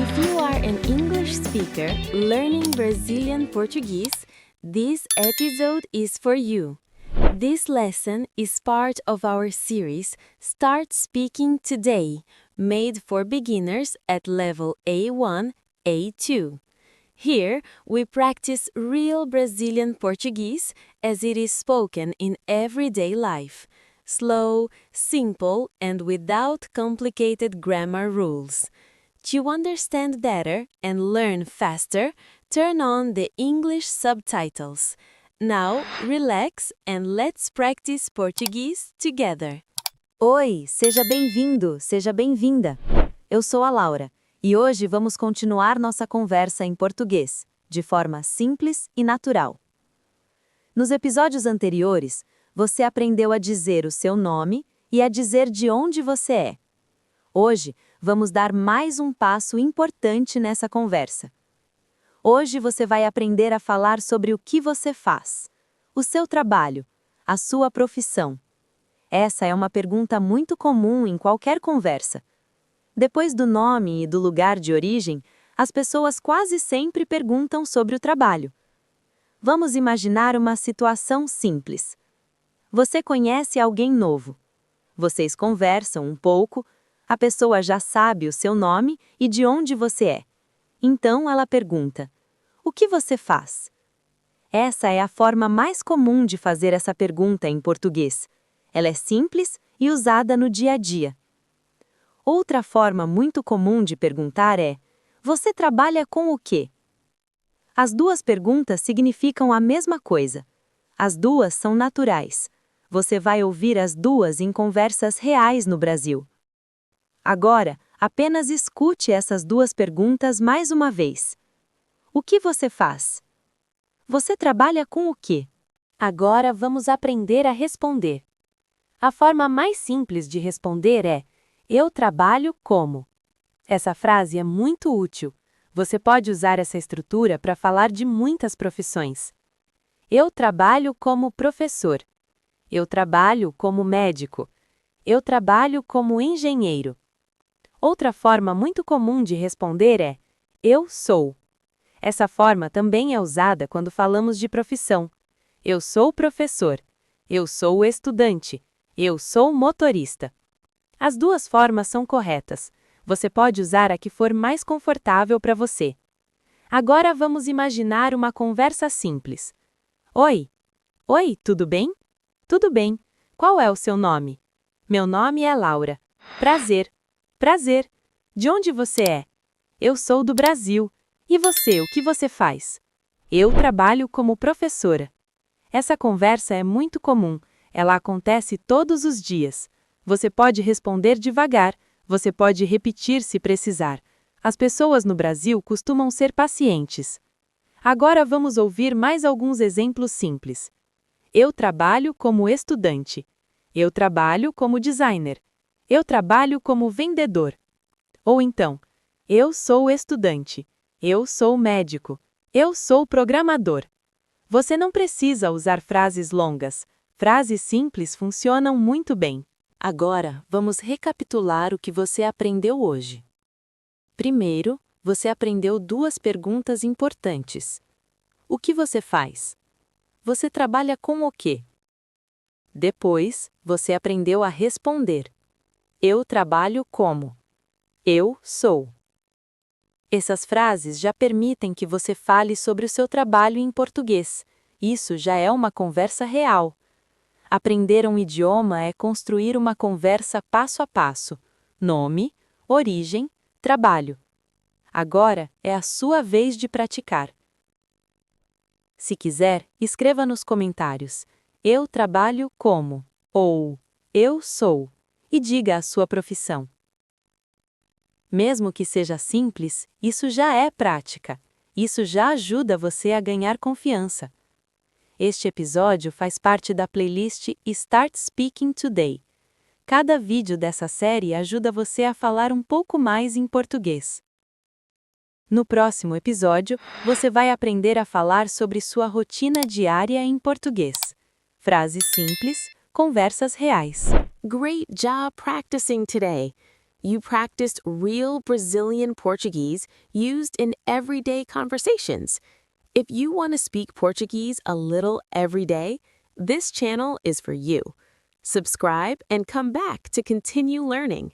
If you are an English speaker learning Brazilian Portuguese, this episode is for you. This lesson is part of our series Start Speaking Today, made for beginners at level A1, A2. Here, we practice real Brazilian Portuguese as it is spoken in everyday life. Slow, simple, and without complicated grammar rules. To understand better and learn faster, turn on the English subtitles. Now, relax and let's practice Portuguese together. Oi, seja bem-vindo, seja bem-vinda. Eu sou a Laura e hoje vamos continuar nossa conversa em português, de forma simples e natural. Nos episódios anteriores, você aprendeu a dizer o seu nome e a dizer de onde você é. Hoje, vamos dar mais um passo importante nessa conversa. Hoje você vai aprender a falar sobre o que você faz, o seu trabalho, a sua profissão. Essa é uma pergunta muito comum em qualquer conversa. Depois do nome e do lugar de origem, as pessoas quase sempre perguntam sobre o trabalho. Vamos imaginar uma situação simples. Você conhece alguém novo. Vocês conversam um pouco, a pessoa já sabe o seu nome e de onde você é. Então ela pergunta: o que você faz? Essa é a forma mais comum de fazer essa pergunta em português. Ela é simples e usada no dia a dia. Outra forma muito comum de perguntar é: você trabalha com o quê? As duas perguntas significam a mesma coisa. As duas são naturais. Você vai ouvir as duas em conversas reais no Brasil. Agora, apenas escute essas duas perguntas mais uma vez. O que você faz? Você trabalha com o quê? Agora vamos aprender a responder. A forma mais simples de responder é: eu trabalho como. Essa frase é muito útil. Você pode usar essa estrutura para falar de muitas profissões. Eu trabalho como professor. Eu trabalho como médico. Eu trabalho como engenheiro. Outra forma muito comum de responder é: eu sou. Essa forma também é usada quando falamos de profissão. Eu sou professor. Eu sou estudante. Eu sou motorista. As duas formas são corretas. Você pode usar a que for mais confortável para você. Agora vamos imaginar uma conversa simples. Oi! Oi, tudo bem? Tudo bem. Qual é o seu nome? Meu nome é Laura. Prazer. Prazer. De onde você é? Eu sou do Brasil. E você, o que você faz? Eu trabalho como professora. Essa conversa é muito comum. Ela acontece todos os dias. Você pode responder devagar. Você pode repetir se precisar. As pessoas no Brasil costumam ser pacientes. Agora vamos ouvir mais alguns exemplos simples. Eu trabalho como estudante. Eu trabalho como designer. Eu trabalho como vendedor. Ou então, eu sou estudante. Eu sou médico. Eu sou programador. Você não precisa usar frases longas. Frases simples funcionam muito bem. Agora, vamos recapitular o que você aprendeu hoje. Primeiro, você aprendeu duas perguntas importantes. O que você faz? Você trabalha com o quê? Depois, você aprendeu a responder. Eu trabalho como. Eu sou. Essas frases já permitem que você fale sobre o seu trabalho em português. Isso já é uma conversa real. Aprender um idioma é construir uma conversa passo a passo. Nome, origem, trabalho. Agora é a sua vez de praticar. Se quiser, escreva nos comentários: eu trabalho como, ou eu sou, e diga a sua profissão. Mesmo que seja simples, isso já é prática. Isso já ajuda você a ganhar confiança. Este episódio faz parte da playlist Start Speaking Today. Cada vídeo dessa série ajuda você a falar um pouco mais em português. No próximo episódio, você vai aprender a falar sobre sua rotina diária em português. Frases simples, conversas reais. Great job practicing today! You practiced real Brazilian Portuguese used in everyday conversations. If you want to speak Portuguese a little every day, this channel is for you. Subscribe and come back to continue learning.